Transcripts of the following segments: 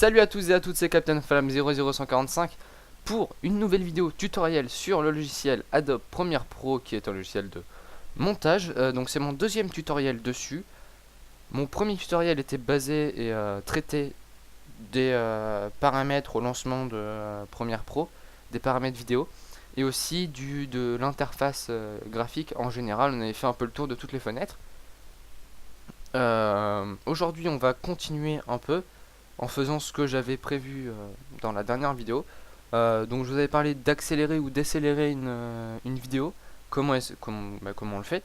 Salut à tous et à toutes, c'est Captain Flamme 00145 pour une nouvelle vidéo tutoriel sur le logiciel Adobe Premiere Pro qui est un logiciel de montage. Donc c'est mon deuxième tutoriel dessus. Mon premier tutoriel était basé et traitait des paramètres au lancement de Premiere Pro, des paramètres vidéo et aussi de l'interface graphique en général. On avait fait un peu le tour de toutes les fenêtres. Aujourd'hui on va continuer un peu en faisant ce que j'avais prévu dans la dernière vidéo. Donc je vous avais parlé d'accélérer ou décélérer une vidéo, comment on le fait.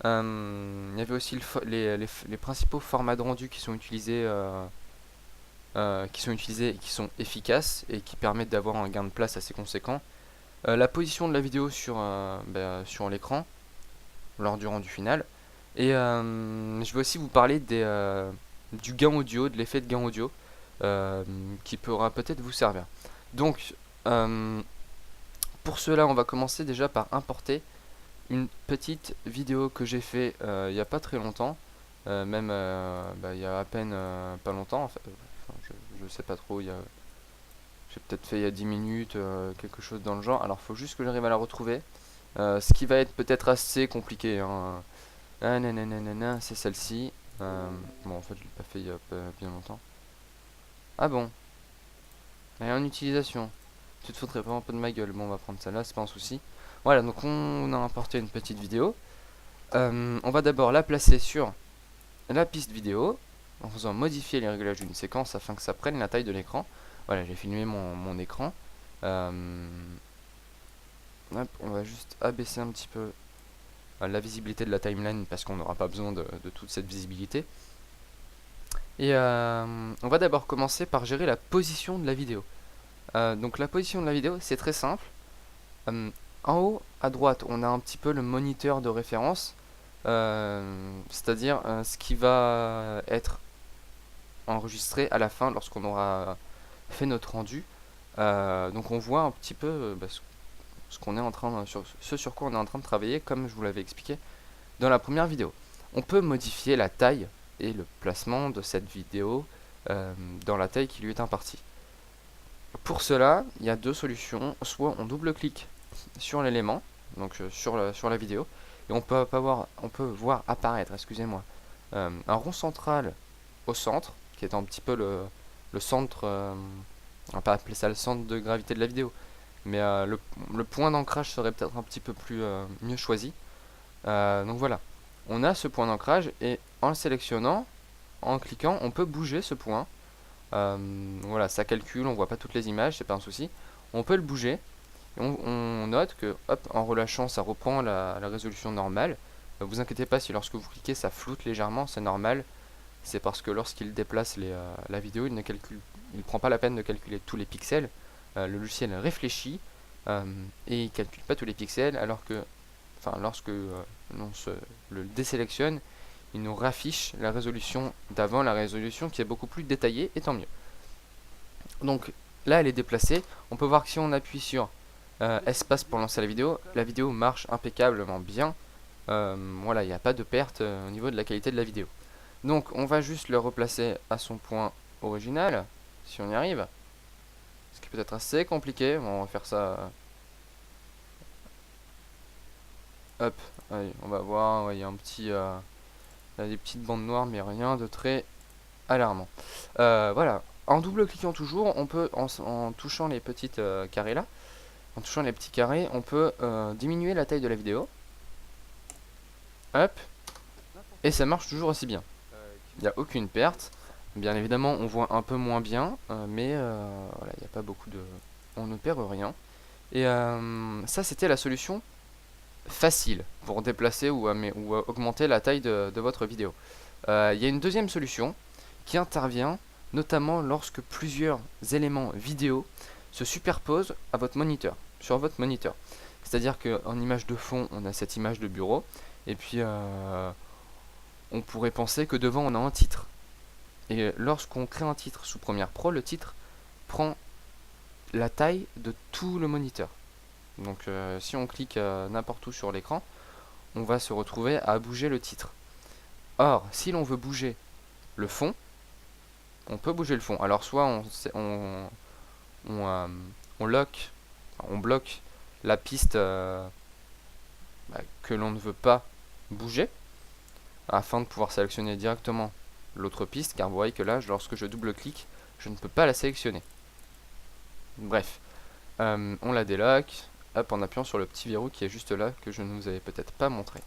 Il y avait aussi les principaux formats de rendu qui sont utilisés et qui sont efficaces et qui permettent d'avoir un gain de place assez conséquent. La position de la vidéo sur l'écran lors du rendu final. Et je vais aussi vous parler du gain audio, de l'effet de gain audio, qui pourra peut-être vous servir. Donc, pour cela, on va commencer déjà par importer une petite vidéo que j'ai fait il n'y a pas très longtemps, il y a à peine pas longtemps, en fait. Je sais pas trop, j'ai peut-être fait il y a 10 minutes, quelque chose dans le genre. Alors, faut juste que j'arrive à la retrouver, ce qui va être peut-être assez compliqué, hein. Ah nanana, c'est celle-ci. Bon, en fait, je l'ai pas fait il y a pas bien longtemps. Ah bon, elle est en utilisation. Tu te foutrais pas un peu de ma gueule. Bon, on va prendre celle-là, c'est pas un souci. Voilà, donc on a importé une petite vidéo. On va d'abord la placer sur la piste vidéo en faisant modifier les réglages d'une séquence afin que ça prenne la taille de l'écran. Voilà, j'ai filmé mon écran. Hop, on va juste abaisser un petit peu la visibilité de la timeline parce qu'on n'aura pas besoin de toute cette visibilité. Et on va d'abord commencer par gérer la position de la vidéo. Donc la position de la vidéo, c'est très simple. En haut à droite, on a un petit peu le moniteur de référence, c'est-à-dire ce qui va être enregistré à la fin lorsqu'on aura fait notre rendu. Donc on voit un petit peu ce sur quoi on est en train de travailler, comme je vous l'avais expliqué dans la première vidéo. On peut modifier la taille et le placement de cette vidéo dans la taille qui lui est impartie. Pour cela, il y a deux solutions. Soit on double-clique sur l'élément, donc sur la vidéo, et on peut voir apparaître, excusez-moi, un rond central au centre, qui est un petit peu le centre, on va pas appeler ça le centre de gravité de la vidéo, mais le point d'ancrage serait peut-être un petit peu plus mieux choisi. Donc voilà, on a ce point d'ancrage et en le sélectionnant, en cliquant, on peut bouger ce point. Voilà, ça calcule, on voit pas toutes les images, c'est pas un souci. On peut le bouger. Et on note que, hop, en relâchant, ça reprend la résolution normale. Vous inquiétez pas si lorsque vous cliquez, ça floute légèrement, c'est normal. C'est parce que lorsqu'il déplace la vidéo, il prend pas la peine de calculer tous les pixels. Le logiciel réfléchit et il calcule pas tous les pixels, alors que, lorsque on le désélectionne, il nous raffiche la résolution d'avant, la résolution qui est beaucoup plus détaillée, et tant mieux. Donc là, elle est déplacée. On peut voir que si on appuie sur espace pour lancer la vidéo marche impeccablement bien. Voilà, il n'y a pas de perte au niveau de la qualité de la vidéo. Donc on va juste le replacer à son point original, si on y arrive. Ce qui peut être assez compliqué. Bon, on va faire ça. Hop, allez, on va voir. Ouais, il y a il y a des petites bandes noires, mais rien de très alarmant. Voilà, en double-cliquant toujours, on peut, en touchant les petites carrés là, en touchant les petits carrés, on peut diminuer la taille de la vidéo. Hop, et ça marche toujours aussi bien. Il n'y a aucune perte. Bien évidemment, on voit un peu moins bien, mais voilà, il n'y a pas beaucoup de... On ne perd rien. Et ça, c'était la solution facile pour déplacer ou augmenter la taille de votre vidéo. Il y a une deuxième solution qui intervient notamment lorsque plusieurs éléments vidéo se superposent à votre moniteur, sur votre moniteur. C'est-à-dire qu'en image de fond, on a cette image de bureau, et puis on pourrait penser que devant on a un titre. Et lorsqu'on crée un titre sous Premiere Pro, le titre prend la taille de tout le moniteur. Donc si on clique n'importe où sur l'écran, on va se retrouver à bouger le titre. Or, si l'on veut bouger le fond, on peut bouger le fond. Alors soit on, on lock, on bloque la piste que l'on ne veut pas bouger, afin de pouvoir sélectionner directement l'autre piste, car vous voyez que là, lorsque je double-clique, je ne peux pas la sélectionner. Bref, on la déloque, hop, en appuyant sur le petit verrou qui est juste là, que je ne vous avais peut-être pas montré.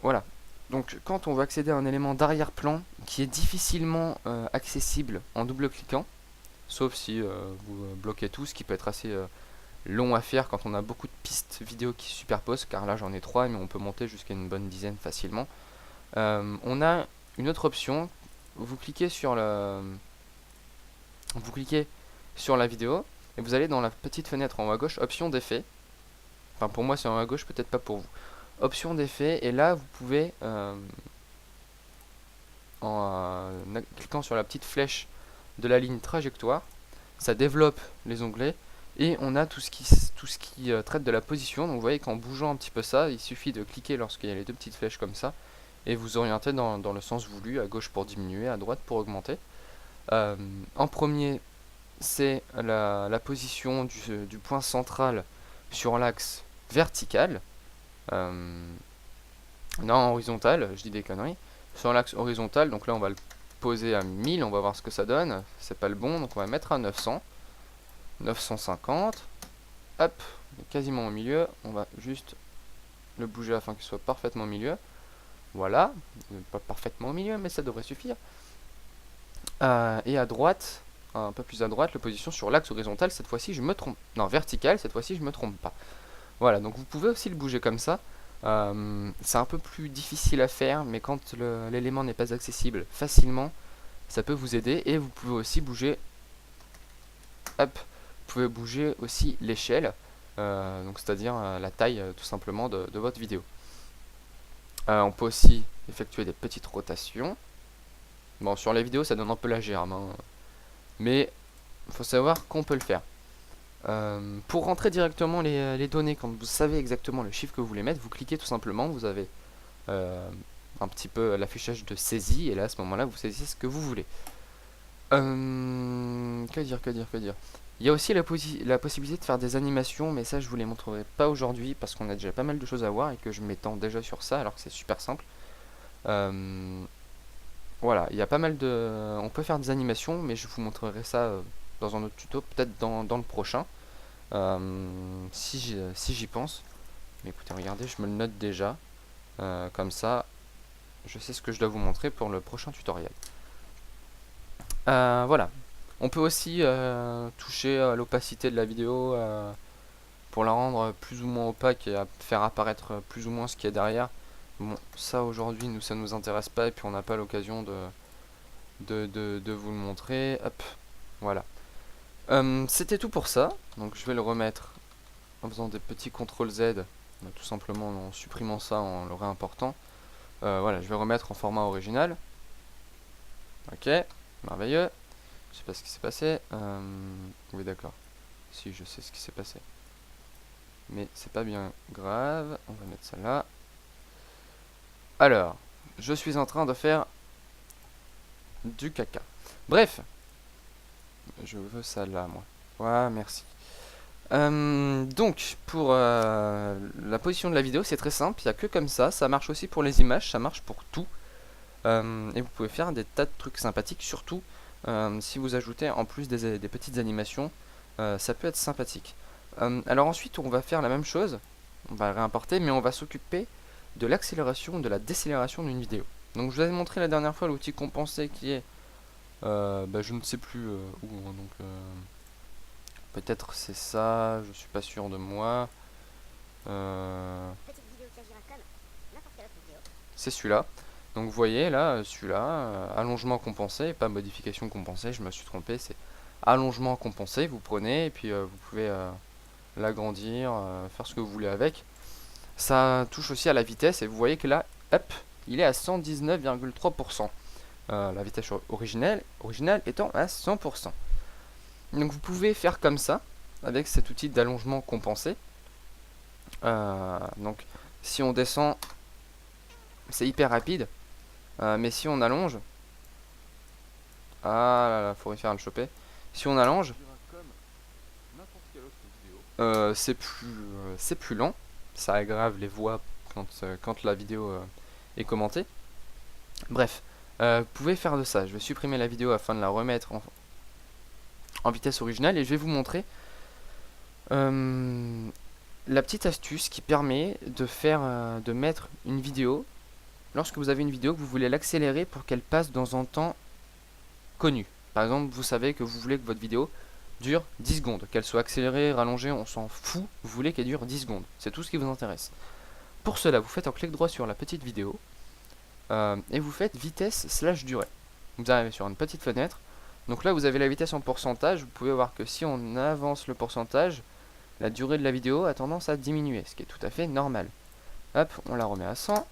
Voilà. Donc quand on veut accéder à un élément d'arrière-plan qui est difficilement accessible en double-cliquant, sauf si vous bloquez tout, ce qui peut être assez long à faire quand on a beaucoup de pistes vidéo qui se superposent, car là j'en ai 3, mais on peut monter jusqu'à une bonne dizaine facilement. On a une autre option, vous cliquez sur la vidéo, et vous allez dans la petite fenêtre en haut à gauche, option d'effet. Enfin pour moi c'est en haut à gauche, peut-être pas pour vous. Option d'effet, et là vous pouvez, en cliquant sur la petite flèche de la ligne trajectoire, ça développe les onglets, et on a tout ce qui traite de la position. Donc vous voyez qu'en bougeant un petit peu ça, il suffit de cliquer lorsqu'il y a les deux petites flèches comme ça, et vous orientez dans le sens voulu, à gauche pour diminuer, à droite pour augmenter. En premier, c'est la position du point central sur l'axe vertical. Non, horizontal, je dis des conneries. Sur l'axe horizontal, donc là on va le poser à 1000, on va voir ce que ça donne. C'est pas le bon, donc on va mettre à 900. 950. Hop, quasiment au milieu. On va juste le bouger afin qu'il soit parfaitement au milieu. Voilà, pas parfaitement au milieu, mais ça devrait suffire. Et à droite, un peu plus à droite, la position sur l'axe horizontal, cette fois-ci je me trompe. Non, vertical, cette fois-ci je me trompe pas. Voilà, donc vous pouvez aussi le bouger comme ça. C'est un peu plus difficile à faire, mais quand l'élément n'est pas accessible facilement, ça peut vous aider. Et vous pouvez aussi bouger, hop, vous pouvez bouger aussi l'échelle, donc c'est-à-dire la taille tout simplement de votre vidéo. On peut aussi effectuer des petites rotations. Bon, sur les vidéos ça donne un peu la gerbe, hein, mais il faut savoir qu'on peut le faire. Pour rentrer directement les données, quand vous savez exactement le chiffre que vous voulez mettre, vous cliquez tout simplement, vous avez un petit peu l'affichage de saisie, et là à ce moment là vous saisissez ce que vous voulez. Que dire. Il y a aussi la possibilité de faire des animations, mais ça je vous les montrerai pas aujourd'hui parce qu'on a déjà pas mal de choses à voir et que je m'étends déjà sur ça alors que c'est super simple. Voilà, il y a pas mal de... On peut faire des animations, mais je vous montrerai ça dans un autre tuto, peut-être dans le prochain, si j'y pense. Mais écoutez, regardez, je me le note déjà, comme ça, je sais ce que je dois vous montrer pour le prochain tutoriel. Voilà, on peut aussi toucher à l'opacité de la vidéo pour la rendre plus ou moins opaque et faire apparaître plus ou moins ce qu'il y a derrière. Bon, ça aujourd'hui, ça nous intéresse pas et puis on n'a pas l'occasion de vous le montrer. Hop, voilà. C'était tout pour ça, donc je vais le remettre en faisant des petits CTRL Z, tout simplement en supprimant ça, en le réimportant. Voilà, je vais remettre en format original. Ok, merveilleux. Je sais pas ce qui s'est passé. Oui, d'accord. Si, je sais ce qui s'est passé. Mais c'est pas bien grave. On va mettre ça là. Alors, je suis en train de faire du caca. Bref. Je veux ça là, moi. Ouais, merci. Donc, pour la position de la vidéo, c'est très simple. Il n'y a que comme ça. Ça marche aussi pour les images. Ça marche pour tout. Et vous pouvez faire des tas de trucs sympathiques. Surtout, si vous ajoutez en plus des petites animations, ça peut être sympathique. Alors ensuite, on va faire la même chose. On va réimporter, mais on va s'occuper de l'accélération, de la décélération d'une vidéo. Donc je vous avais montré la dernière fois l'outil compensé qui est, je ne sais plus où, hein, donc peut-être c'est ça, je suis pas sûr de moi. C'est celui-là. Donc vous voyez là, celui-là, allongement compensé, pas modification compensée, je me suis trompé, c'est allongement compensé, vous prenez et puis vous pouvez l'agrandir, faire ce que vous voulez avec. Ça touche aussi à la vitesse et vous voyez que là, hop, il est à 119,3%. La vitesse originale étant à 100%. Donc vous pouvez faire comme ça avec cet outil d'allongement compensé. Donc si on descend, c'est hyper rapide, mais si on allonge, Ah là là, faut réussir à le choper. Si on allonge, c'est plus lent. Ça aggrave les voix quand la vidéo est commentée. Bref, vous pouvez faire de ça. Je vais supprimer la vidéo afin de la remettre en vitesse originale et je vais vous montrer la petite astuce qui permet de mettre une vidéo. Lorsque vous avez une vidéo, que vous voulez l'accélérer pour qu'elle passe dans un temps connu. Par exemple, vous savez que vous voulez que votre vidéo dure 10 secondes. Qu'elle soit accélérée, rallongée, on s'en fout. Vous voulez qu'elle dure 10 secondes. C'est tout ce qui vous intéresse. Pour cela, vous faites un clic droit sur la petite vidéo et vous faites vitesse/durée. Vous arrivez sur une petite fenêtre. Donc là, vous avez la vitesse en pourcentage. Vous pouvez voir que si on avance le pourcentage, la durée de la vidéo a tendance à diminuer, ce qui est tout à fait normal. Hop, on la remet à 100.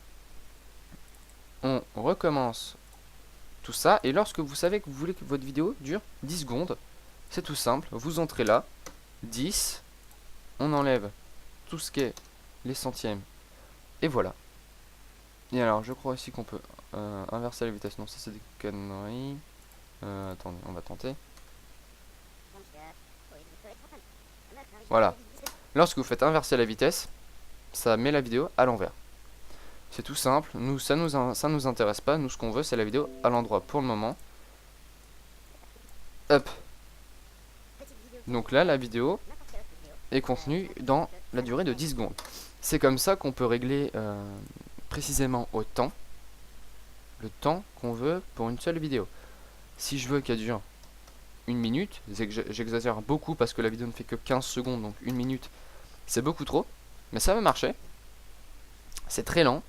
On recommence tout ça. Et lorsque vous savez que vous voulez que votre vidéo dure 10 secondes, c'est tout simple. Vous entrez là, 10. On enlève tout ce qui est les centièmes. Et voilà. Et alors, je crois aussi qu'on peut inverser la vitesse. Non, ça c'est des conneries. Attendez, on va tenter. Voilà. Lorsque vous faites inverser la vitesse, ça met la vidéo à l'envers. C'est tout simple. Nous, ça nous intéresse pas. Nous, ce qu'on veut, c'est la vidéo à l'endroit pour le moment. Hop. Donc là, la vidéo est contenue dans la durée de 10 secondes. C'est comme ça qu'on peut régler précisément au temps, le temps qu'on veut pour une seule vidéo. Si je veux qu'elle dure 1 minute, j'exagère beaucoup parce que la vidéo ne fait que 15 secondes, donc 1 minute, c'est beaucoup trop, mais ça va marcher. C'est très lent,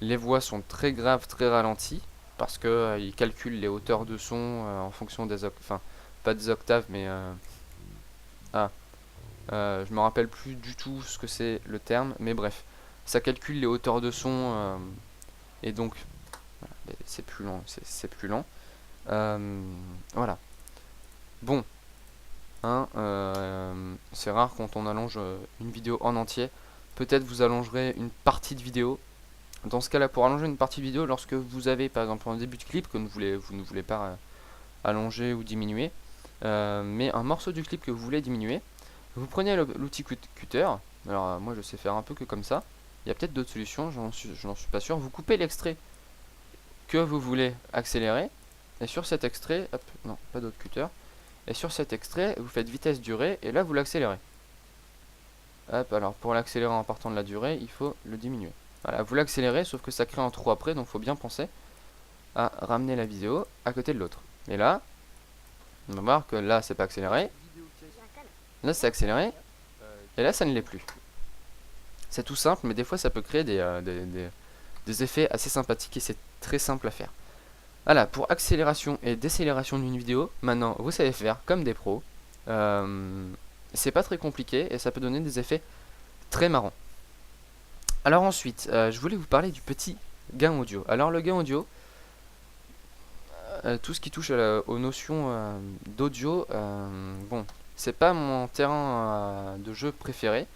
les voix sont très graves, très ralenties, parce que ils calculent les hauteurs de son en fonction des octaves, enfin, pas des octaves, mais je me rappelle plus du tout ce que c'est le terme, mais bref, ça calcule les hauteurs de son, et donc, voilà, c'est plus lent, c'est plus lent. Voilà. Bon, hein, c'est rare quand on allonge une vidéo en entier. Peut-être vous allongerez une partie de vidéo. Dans ce cas-là, pour allonger une partie de vidéo, lorsque vous avez par exemple un début de clip que vous ne voulez pas allonger ou diminuer, mais un morceau du clip que vous voulez diminuer, vous prenez l'outil cutter. Alors moi je sais faire un peu que comme ça. Il y a peut-être d'autres solutions, je n'en suis pas sûr. Vous coupez l'extrait que vous voulez accélérer. Et sur cet extrait, hop, non, pas d'autre cutter. Et sur cet extrait, vous faites vitesse durée et là vous l'accélérez. Hop, alors pour l'accélérer en partant de la durée, il faut le diminuer. Voilà, vous l'accélérez, sauf que ça crée un trou après, donc il faut bien penser à ramener la vidéo à côté de l'autre. Et là, on va voir que là c'est pas accéléré. Là c'est accéléré. Et là ça ne l'est plus. C'est tout simple, mais des fois ça peut créer des effets assez sympathiques et c'est très simple à faire. Voilà, pour accélération et décélération d'une vidéo, maintenant vous savez faire comme des pros. C'est pas très compliqué et ça peut donner des effets très marrants. Alors ensuite, je voulais vous parler du petit gain audio. Alors le gain audio, tout ce qui touche aux notions d'audio, bon, c'est pas mon terrain de jeu préféré,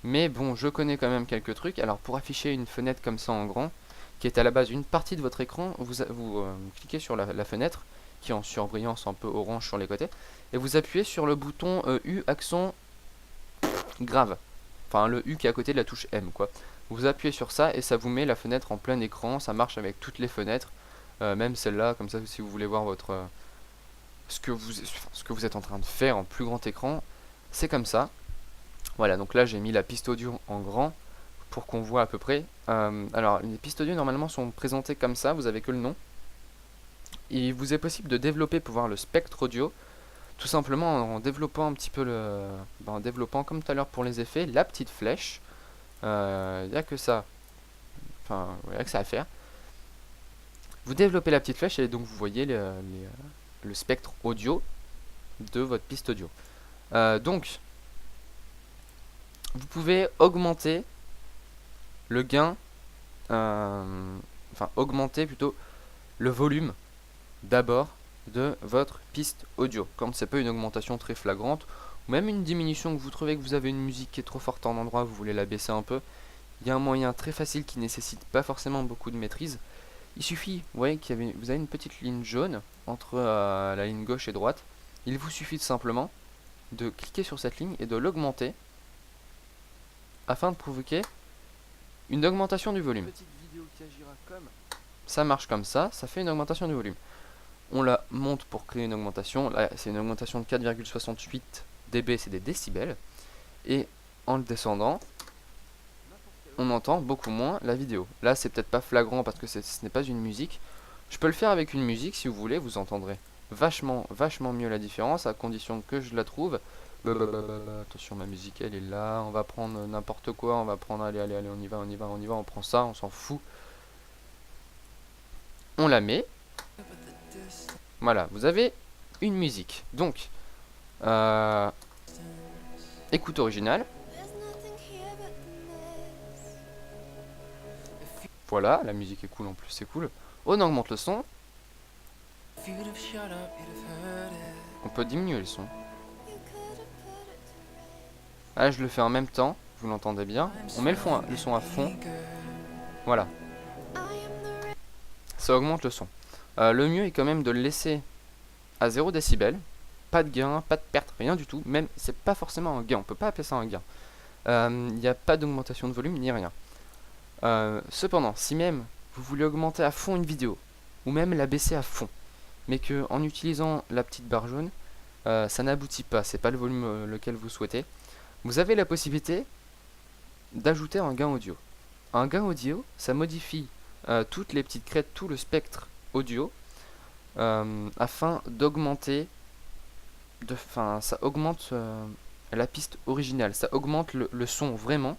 mais bon, je connais quand même quelques trucs. Alors pour afficher une fenêtre comme ça en grand, qui est à la base une partie de votre écran, vous cliquez sur la fenêtre, qui est en surbrillance un peu orange sur les côtés, et vous appuyez sur le bouton U accent grave. Enfin le U qui est à côté de la touche M quoi. Vous appuyez sur ça et ça vous met la fenêtre en plein écran, ça marche avec toutes les fenêtres, même celle-là, comme ça si vous voulez voir votre ce que vous êtes en train de faire en plus grand écran, c'est comme ça. Voilà, donc là j'ai mis la piste audio en grand pour qu'on voit à peu près. Alors les pistes audio normalement sont présentées comme ça, vous avez que le nom. Il vous est possible de développer pour voir le spectre audio, tout simplement en développant un petit peu en développant comme tout à l'heure pour les effets, la petite flèche. Il n'y a que ça. Enfin, il y a que ça à faire. Vous développez la petite flèche et donc vous voyez le spectre audio de votre piste audio. Donc, vous pouvez augmenter le gain, enfin augmenter plutôt le volume d'abord de votre piste audio. Quand c'est pas une augmentation très flagrante, ou même une diminution que vous trouvez que vous avez une musique qui est trop forte en endroit, vous voulez la baisser un peu, il y a un moyen très facile qui nécessite pas forcément beaucoup de maîtrise, Il suffit, vous voyez vous avez une petite ligne jaune entre la ligne gauche et droite. Il vous suffit simplement de cliquer sur cette ligne et de l'augmenter afin de provoquer une augmentation du volume. Ça marche comme ça fait une augmentation du volume. On la monte pour créer une augmentation. Là, c'est une augmentation de 4,68 dB, c'est des décibels. Et en le descendant, on entend beaucoup moins la vidéo. Là, c'est peut-être pas flagrant parce que ce n'est pas une musique. Je peux le faire avec une musique si vous voulez, vous entendrez vachement mieux la différence à condition que je la trouve. Attention, ma musique elle est là. On va prendre n'importe quoi. On va prendre, allez, on y va. On prend ça, on s'en fout. On la met. Voilà, vous avez une musique. Donc, écoute originale. Voilà, la musique est cool en plus, c'est cool. On augmente le son. On peut diminuer le son. Là, je le fais en même temps, vous l'entendez bien. On met le son à fond. Voilà. Ça augmente le son. Le mieux est quand même de le laisser à 0 décibel. Pas de gain, pas de perte, rien du tout. Même, c'est pas forcément un gain, on peut pas appeler ça un gain. Il n'y a pas d'augmentation de volume ni rien. Cependant, si même vous voulez augmenter à fond une vidéo, ou même la baisser à fond, mais que en utilisant la petite barre jaune, ça n'aboutit pas, c'est pas le volume lequel vous souhaitez, vous avez la possibilité d'ajouter un gain audio. Un gain audio, ça modifie toutes les petites crêtes, tout le spectre audio, afin d'augmenter, ça augmente la piste originale, ça augmente le son vraiment.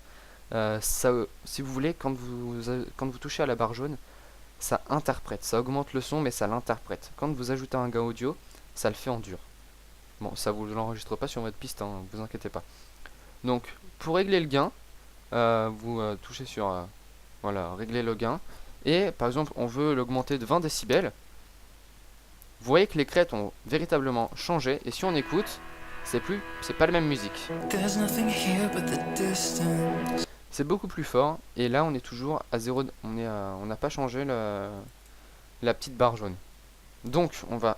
Si vous voulez, quand vous touchez à la barre jaune, ça interprète, ça augmente le son mais ça l'interprète. Quand vous ajoutez un gain audio, ça le fait en dur. Bon, ça vous l'enregistre pas sur votre piste, hein, vous inquiétez pas. Donc, pour régler le gain, vous touchez sur voilà, régler le gain. Et par exemple, on veut l'augmenter de 20 décibels. Vous voyez que les crêtes ont véritablement changé. Et si on écoute, c'est pas la même musique. C'est beaucoup plus fort. Et là, on est toujours à 0. On n'a pas changé la petite barre jaune. Donc, on va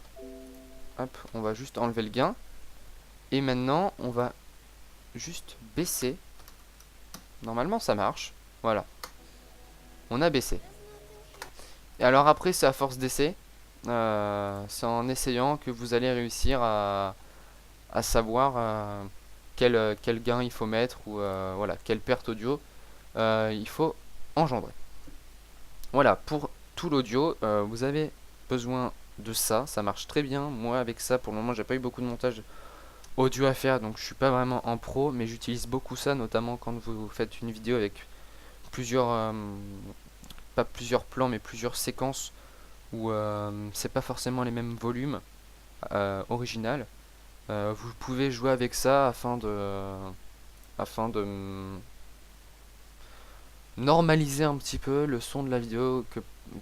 juste enlever le gain. Et maintenant, on va juste baisser. Normalement, ça marche. Voilà. On a baissé. Et alors après, c'est à force d'essai. C'est en essayant que vous allez réussir à savoir quel gain il faut mettre ou voilà, quelle perte audio il faut engendrer. Voilà, pour tout l'audio, vous avez besoin de ça. Ça marche très bien. Moi, avec ça, pour le moment, j'ai pas eu beaucoup de montage audio à faire, donc je suis pas vraiment en pro, mais j'utilise beaucoup ça, notamment quand vous faites une vidéo avec plusieurs, pas plusieurs plans, mais plusieurs séquences où c'est pas forcément les mêmes volumes original. Vous pouvez jouer avec ça afin de normaliser un petit peu le son de la vidéo, qu'il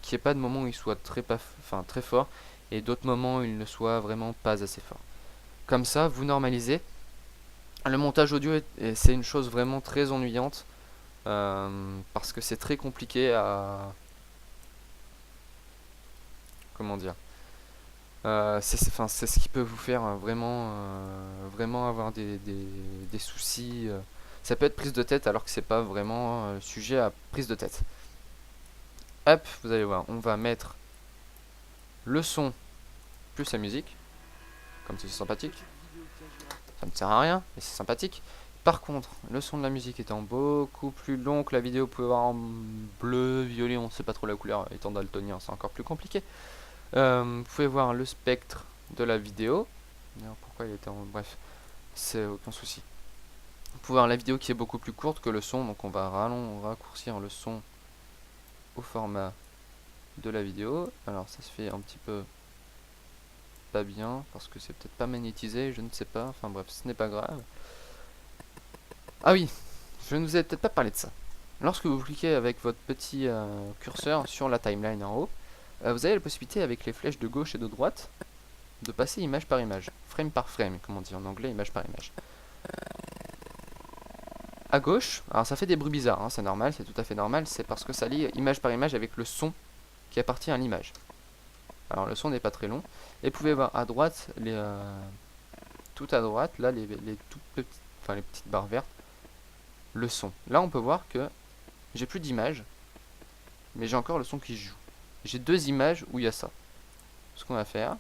n'y ait pas de moment où il soit très fort et d'autres moments où il ne soit vraiment pas assez fort. Comme ça, vous normalisez. Le montage audio, c'est une chose vraiment très ennuyante parce que c'est très compliqué à... Comment dire, c'est ce qui peut vous faire vraiment avoir des soucis. Ça peut être prise de tête alors que c'est pas vraiment sujet à prise de tête. Hop, vous allez voir, on va mettre le son plus la musique, comme c'est sympathique. Ça ne sert à rien, mais c'est sympathique. Par contre, le son de la musique étant beaucoup plus long que la vidéo, vous pouvez voir en bleu, violet, on ne sait pas trop la couleur, étant daltonien, c'est encore plus compliqué. Vous pouvez voir le spectre de la vidéo. Alors, pourquoi il était en... Bref, c'est aucun souci. Vous pouvez voir la vidéo qui est beaucoup plus courte que le son, donc on va raccourcir le son au format de la vidéo. Alors ça se fait un petit peu pas bien, parce que c'est peut-être pas magnétisé, je ne sais pas, enfin bref, ce n'est pas grave. Ah oui, je ne vous ai peut-être pas parlé de ça. Lorsque vous cliquez avec votre petit curseur sur la timeline en haut, vous avez la possibilité avec les flèches de gauche et de droite de passer image par image, frame par frame, comme on dit en anglais, image par image. À gauche, alors ça fait des bruits bizarres, hein, c'est normal, c'est tout à fait normal, c'est parce que ça lit image par image avec le son qui appartient à l'image. Alors le son n'est pas très long. Et vous pouvez voir à droite, tout à droite, là, les toutes petites, enfin les petites barres vertes, le son. Là on peut voir que j'ai plus d'image, mais j'ai encore le son qui joue. J'ai deux images où il y a ça. Ce qu'on va faire,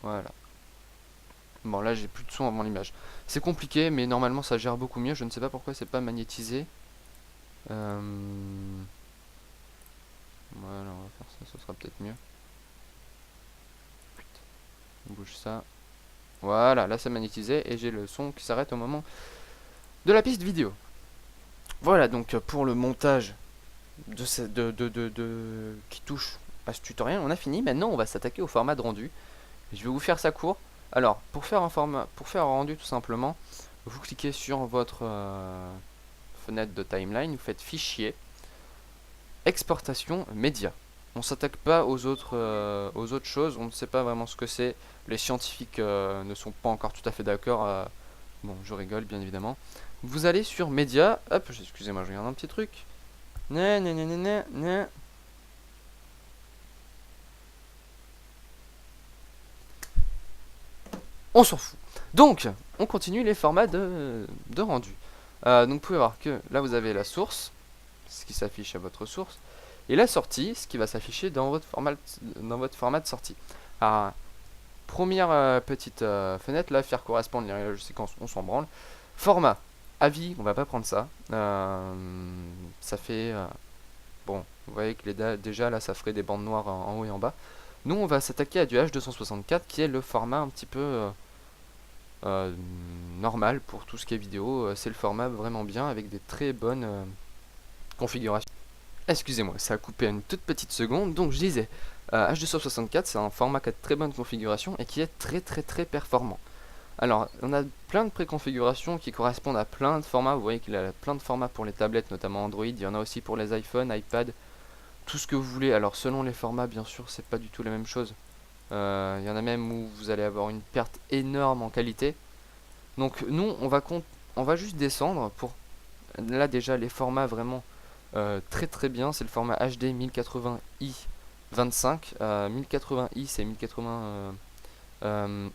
voilà. Bon là j'ai plus de son avant l'image. C'est compliqué mais normalement ça gère beaucoup mieux. Je ne sais pas pourquoi c'est pas magnétisé. Voilà, on va faire ça, ce sera peut-être mieux. On bouge ça. Voilà, là c'est magnétisé et j'ai le son qui s'arrête au moment de la piste vidéo. Voilà donc pour le montage qui touche à ce tutoriel, on a fini. Maintenant on va s'attaquer au format de rendu. Je vais vous faire ça court. Alors pour faire un rendu tout simplement, vous cliquez sur votre fenêtre de timeline, vous faites fichier, exportation média. On s'attaque pas aux autres choses, on ne sait pas vraiment ce que c'est. Les scientifiques ne sont pas encore tout à fait d'accord. Bon, je rigole bien évidemment. Vous allez sur média, hop, excusez-moi, je regarde un petit truc. On s'en fout. Donc, on continue les formats de rendu. Donc, vous pouvez voir que là, vous avez la source, ce qui s'affiche à votre source, et la sortie, ce qui va s'afficher dans votre format de sortie. Alors, première petite fenêtre, là, faire correspondre les réglages de séquence, on s'en branle. Format, avis, on va pas prendre ça. Ça fait... bon, vous voyez que déjà, là, ça ferait des bandes noires en haut et en bas. Nous, on va s'attaquer à du H264, qui est le format un petit peu... normal pour tout ce qui est vidéo. C'est le format vraiment bien avec des très bonnes configurations. Excusez-moi, ça a coupé une toute petite seconde. Donc je disais, H264 c'est un format qui a de très bonne configuration et qui est très performant. Alors on a plein de préconfigurations qui correspondent à plein de formats. Vous voyez qu'il y a plein de formats pour les tablettes, notamment Android. Il y en a aussi pour les iPhones, iPad, tout ce que vous voulez. Alors selon les formats, bien sûr, c'est pas du tout la même chose. Il y en a même où vous allez avoir une perte énorme en qualité. Donc nous on va juste descendre pour là déjà les formats vraiment très bien. C'est le format HD 1080i 25. 1080i c'est 1080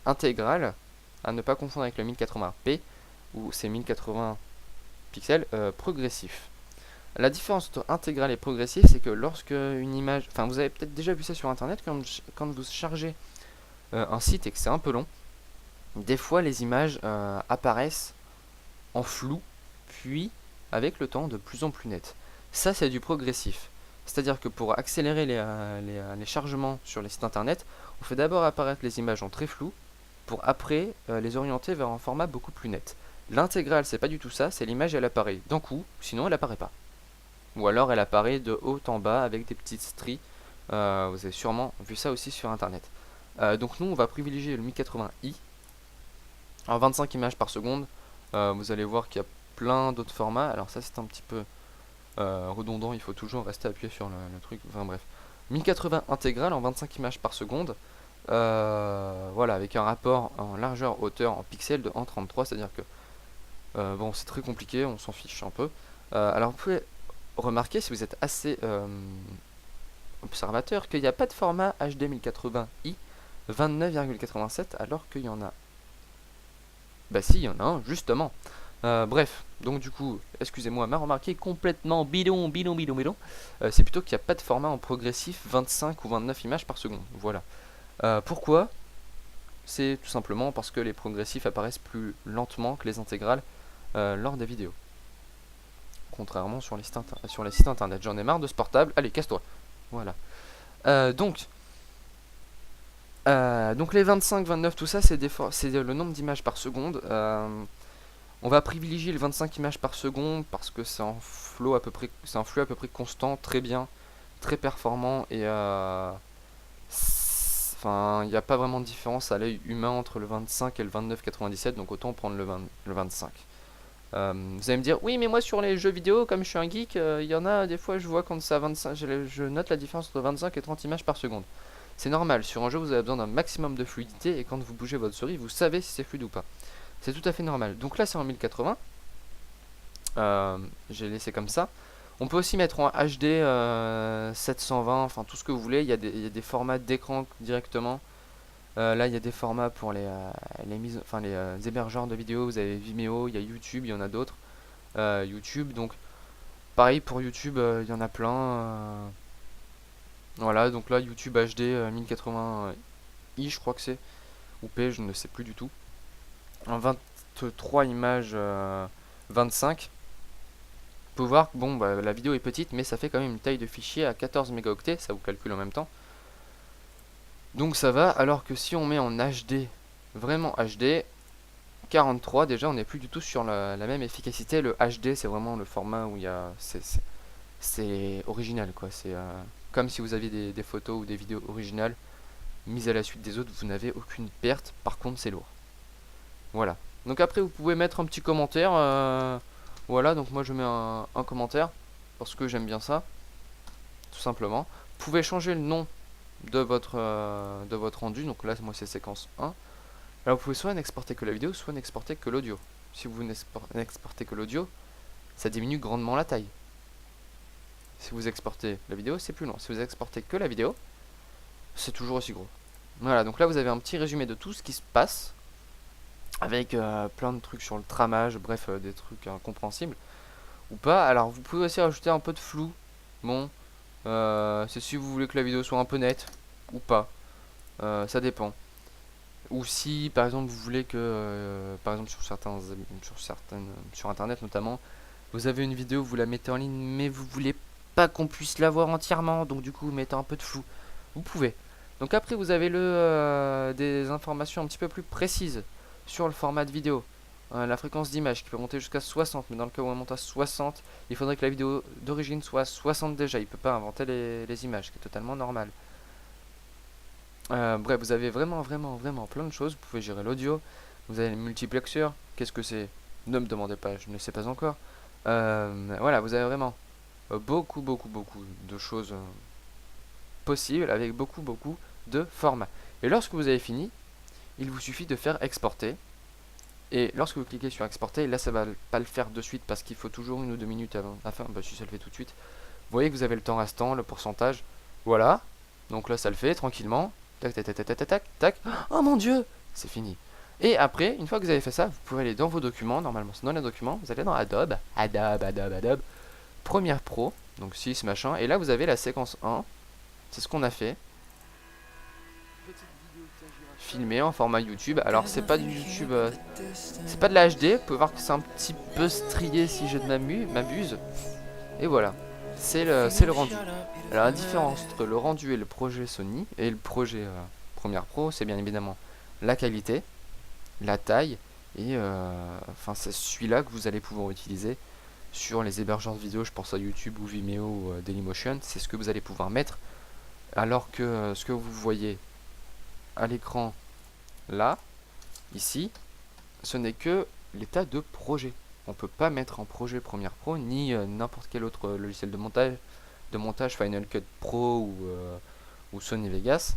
intégral, à ne pas confondre avec le 1080p où c'est 1080 pixels progressif. La différence entre intégral et progressif, c'est que lorsque une image, enfin vous avez peut-être déjà vu ça sur internet, quand vous chargez un site et que c'est un peu long, des fois les images apparaissent en flou, puis avec le temps de plus en plus nettes. Ça c'est du progressif. C'est-à-dire que pour accélérer les chargements sur les sites internet, on fait d'abord apparaître les images en très flou, pour après les orienter vers un format beaucoup plus net. L'intégral c'est pas du tout ça, c'est l'image elle apparaît d'un coup, sinon elle apparaît pas. Ou alors elle apparaît de haut en bas avec des petites stries. Vous avez sûrement vu ça aussi sur internet. Donc nous on va privilégier le 1080i. Alors 25 images par seconde. Vous allez voir qu'il y a plein d'autres formats. Alors ça c'est un petit peu redondant, il faut toujours rester appuyé sur le truc. Enfin bref. 1080 intégral en 25 images par seconde. Voilà, avec un rapport en largeur hauteur en pixels de 1,33. C'est à dire que bon c'est très compliqué, on s'en fiche un peu. Alors vous pouvez remarquez, si vous êtes assez observateur, qu'il n'y a pas de format HD 1080i 29,87 alors qu'il y en a. Bah si, il y en a un, justement. Bref, donc du coup, excusez-moi, ma remarque est complètement bidon. C'est plutôt qu'il n'y a pas de format en progressif 25 ou 29 images par seconde. Voilà. Pourquoi? C'est tout simplement parce que les progressifs apparaissent plus lentement que les intégrales lors des vidéos. Contrairement sur les sites internet. J'en ai marre de ce portable. Allez, casse-toi. Voilà. Donc les 25, 29, tout ça, c'est le nombre d'images par seconde. On va privilégier le 25 images par seconde parce que c'est un flux à peu près constant, très bien, très performant et enfin, il n'y a pas vraiment de différence à l'œil humain entre le 25 et le 29,97, donc autant prendre le 25. Vous allez me dire, oui mais moi sur les jeux vidéo, comme je suis un geek, il y en a des fois je vois quand c'est à 25, je note la différence entre 25 et 30 images par seconde. C'est normal, sur un jeu vous avez besoin d'un maximum de fluidité et quand vous bougez votre souris, vous savez si c'est fluide ou pas. C'est tout à fait normal. Donc là c'est en 1080, j'ai laissé comme ça. On peut aussi mettre en HD 720, enfin tout ce que vous voulez. Il y a des formats d'écran directement. Là, il y a des formats pour les hébergeurs de vidéos. Vous avez Vimeo, il y a YouTube, il y en a d'autres. YouTube, donc pareil pour YouTube, il y en a plein. Voilà, donc là, YouTube HD 1080i, je crois que c'est. Ou P, je ne sais plus du tout. En 23 images 25. Vous pouvez voir que bon, bah, la vidéo est petite, mais ça fait quand même une taille de fichier à 14 mégaoctets, ça vous calcule en même temps. Donc ça va, alors que si on met en HD, vraiment HD, 43, déjà on n'est plus du tout sur la même efficacité. Le HD, c'est vraiment le format où il y a... C'est original, quoi. C'est comme si vous aviez des photos ou des vidéos originales mises à la suite des autres, vous n'avez aucune perte. Par contre, c'est lourd. Voilà. Donc après, vous pouvez mettre un petit commentaire. Voilà, donc moi je mets un commentaire parce que j'aime bien ça, tout simplement. Vous pouvez changer le nom de votre rendu. Donc là, moi c'est séquence 1. Alors vous pouvez soit n'exporter que la vidéo, soit n'exporter que l'audio. Si vous n'exportez que l'audio, ça diminue grandement la taille. Si vous exportez la vidéo, c'est plus long. Si vous exportez que la vidéo, c'est toujours aussi gros. Voilà, donc là vous avez un petit résumé de tout ce qui se passe, avec plein de trucs sur le tramage, bref, des trucs incompréhensibles, ou pas. Alors vous pouvez aussi rajouter un peu de flou. Bon, c'est si vous voulez que la vidéo soit un peu nette, ou pas. Ça dépend. Ou si par exemple vous voulez que, par exemple sur internet notamment, vous avez une vidéo, vous la mettez en ligne, mais vous voulez pas qu'on puisse la voir entièrement, donc du coup vous mettez un peu de flou. Vous pouvez. Donc après vous avez des informations un petit peu plus précises sur le format de vidéo. La fréquence d'image qui peut monter jusqu'à 60, mais dans le cas où on monte à 60, il faudrait que la vidéo d'origine soit à 60 déjà. Il peut pas inventer les images, ce qui est totalement normal. Bref, vous avez vraiment plein de choses. Vous pouvez gérer l'audio. Vous avez les multiplexeurs. Qu'est-ce que c'est? Ne me demandez pas, je ne sais pas encore. Voilà, vous avez vraiment beaucoup de choses possibles avec beaucoup de formats. Et lorsque vous avez fini, il vous suffit de faire exporter. Et lorsque vous cliquez sur exporter, là ça va pas le faire de suite parce qu'il faut toujours 1 ou 2 minutes avant. Enfin, bah, si ça le fait tout de suite. Vous voyez que vous avez le temps restant, le pourcentage. Voilà. Donc là ça le fait tranquillement. Tac tac tac tac tac tac tac. Oh mon dieu, c'est fini. Et après, une fois que vous avez fait ça, vous pouvez aller dans vos documents. Normalement, c'est dans les documents. Vous allez dans Adobe. Adobe. Premiere Pro. Donc 6 machin. Et là, vous avez la séquence 1. C'est ce qu'on a fait. Filmé en format YouTube. Alors, c'est pas du YouTube. C'est pas de la HD. Vous pouvez voir que c'est un petit peu strié si je ne m'abuse. Et voilà. C'est le rendu. Alors, la différence entre le rendu et le projet Sony et le projet Premiere Pro, c'est bien évidemment la qualité, la taille et enfin c'est celui-là que vous allez pouvoir utiliser sur les hébergeurs de vidéos, je pense à YouTube ou Vimeo ou Dailymotion. C'est ce que vous allez pouvoir mettre, alors que ce que vous voyez à l'écran là, ici, ce n'est que l'état de projet. On peut pas mettre en projet Premiere Pro ni n'importe quel autre logiciel de montage Final Cut Pro ou Sony Vegas.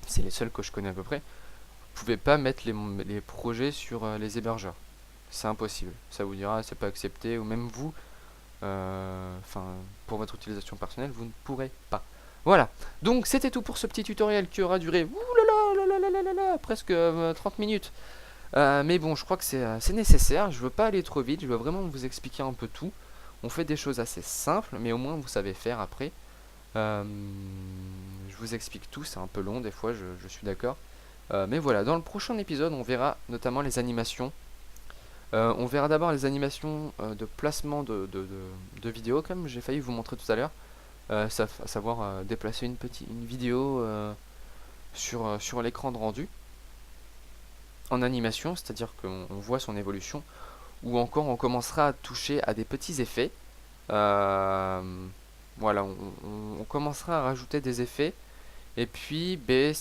C'est les seuls que je connais à peu près. Vous pouvez pas mettre les projets sur les hébergeurs. C'est impossible. Ça vous dira c'est pas accepté, ou même vous, enfin pour votre utilisation personnelle, vous ne pourrez pas. Voilà. Donc c'était tout pour ce petit tutoriel qui aura duré presque 30 minutes. Mais bon, je crois que c'est nécessaire. Je veux pas aller trop vite. Je veux vraiment vous expliquer un peu tout. On fait des choses assez simples, mais au moins vous savez faire après. Je vous explique tout. C'est un peu long des fois, je suis d'accord. Mais voilà, dans le prochain épisode, on verra notamment les animations. On verra d'abord les animations de placement de vidéos, comme j'ai failli vous montrer tout à l'heure. À savoir déplacer une vidéo sur l'écran de rendu en animation, c'est-à-dire qu'on voit son évolution. Ou encore on commencera à toucher à des petits effets. Voilà, on commencera à rajouter des effets. Et puis,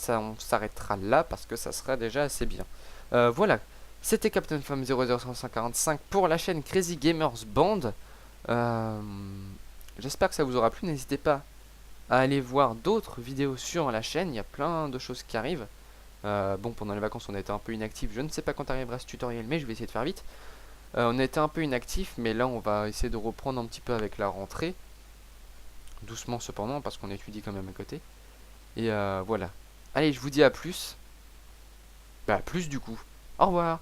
on s'arrêtera là parce que ça sera déjà assez bien. Voilà, c'était Captain Fam 00545 pour la chaîne Crazy Gamers Band. J'espère que ça vous aura plu. N'hésitez pas à aller voir d'autres vidéos sur la chaîne. Il y a plein de choses qui arrivent. Bon, pendant les vacances, on a été un peu inactifs. Je ne sais pas quand arrivera ce tutoriel, mais je vais essayer de faire vite. On a été un peu inactif, mais là on va essayer de reprendre un petit peu avec la rentrée. Doucement cependant, parce qu'on étudie quand même à côté. Et voilà. Allez, je vous dis à plus. Bah, à plus du coup. Au revoir.